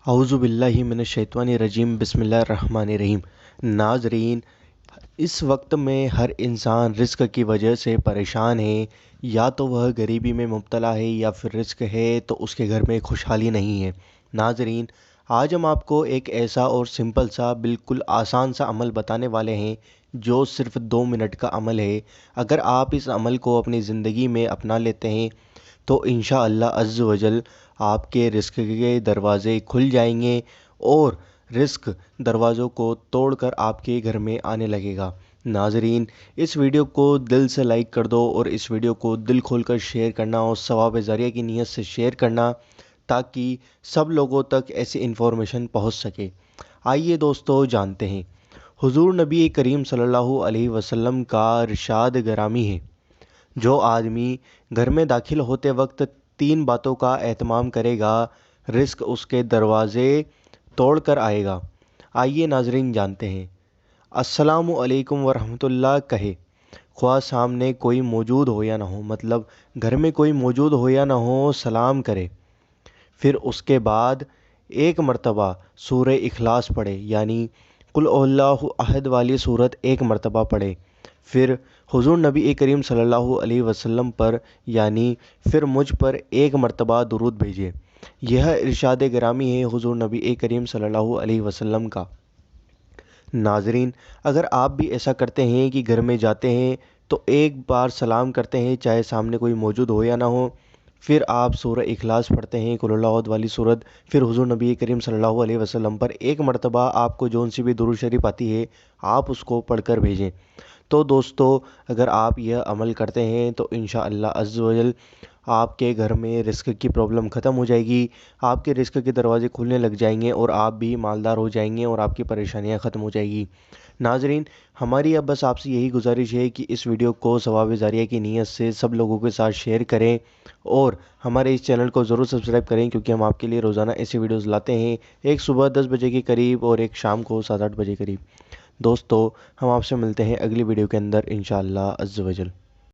اعوذ باللہ من الشیطان الرجیم بسم اللہ الرحمن الرحیم۔ ناظرین، اس وقت میں ہر انسان رزق کی وجہ سے پریشان ہے، یا تو وہ غریبی میں مبتلا ہے یا پھر رزق ہے تو اس کے گھر میں خوشحالی نہیں ہے۔ ناظرین، آج ہم آپ کو ایک ایسا اور سمپل سا بالکل آسان سا عمل بتانے والے ہیں جو صرف 2 منٹ کا عمل ہے۔ اگر آپ اس عمل کو اپنی زندگی میں اپنا لیتے ہیں تو انشاءاللہ عز و جل آپ کے رزق کے دروازے کھل جائیں گے اور رزق دروازوں کو توڑ کر آپ کے گھر میں آنے لگے گا۔ ناظرین، اس ویڈیو کو دل سے لائک کر دو اور اس ویڈیو کو دل کھول کر شیئر کرنا اور ثواب جاریہ کی نیت سے شیئر کرنا تاکہ سب لوگوں تک ایسی انفارمیشن پہنچ سکے۔ آئیے دوستو جانتے ہیں، حضور نبی کریم صلی اللہ علیہ وسلم کا ارشاد گرامی ہے، جو آدمی گھر میں داخل ہوتے وقت 3 باتوں کا اہتمام کرے گا، رزق اس کے دروازے توڑ کر آئے گا۔ آئیے ناظرین جانتے ہیں۔ السلام علیکم ورحمۃ اللہ کہے، خواہ سامنے کوئی موجود ہو یا نہ ہو، مطلب گھر میں کوئی موجود ہو یا نہ ہو، سلام کرے۔ پھر اس کے بعد 1 مرتبہ سورہ اخلاص پڑھے، یعنی قل اللہ احد والی صورت 1 مرتبہ پڑھے۔ پھر حضور نبی کریم صلی اللہ علیہ وسلم پر یعنی پھر مجھ پر 1 مرتبہ درود بھیجے۔ یہ ارشاد گرامی ہے حضور نبی کریم صلی اللہ علیہ وسلم کا۔ ناظرین، اگر آپ بھی ایسا کرتے ہیں کہ گھر میں جاتے ہیں تو 1 بار سلام کرتے ہیں، چاہے سامنے کوئی موجود ہو یا نہ ہو، پھر آپ سورہ اخلاص پڑھتے ہیں، قل اللہ احد والی صورت، پھر حضور نبی کریم صلی اللہ علیہ وسلم پر 1 مرتبہ آپ کو جون سی بھی درود شریف آتی ہے آپ اس کو پڑھ کر بھیجیں۔ تو دوستو، اگر آپ یہ عمل کرتے ہیں تو انشاءاللہ عز و جل آپ کے گھر میں رزق کی پرابلم ختم ہو جائے گی، آپ کے رزق کے دروازے کھلنے لگ جائیں گے اور آپ بھی مالدار ہو جائیں گے اور آپ کی پریشانیاں ختم ہو جائیں گی۔ ناظرین، ہماری اب بس آپ سے یہی گزارش ہے کہ اس ویڈیو کو ثواب جاریہ کی نیت سے سب لوگوں کے ساتھ شیئر کریں اور ہمارے اس چینل کو ضرور سبسکرائب کریں، کیونکہ ہم آپ کے لیے روزانہ ایسی ویڈیوز لاتے ہیں، ایک صبح 10 بجے کے قریب اور ایک شام کو 7-8 بجے قریب۔ دوستو، ہم آپ سے ملتے ہیں اگلی ویڈیو کے اندر انشاءاللہ عز و جل۔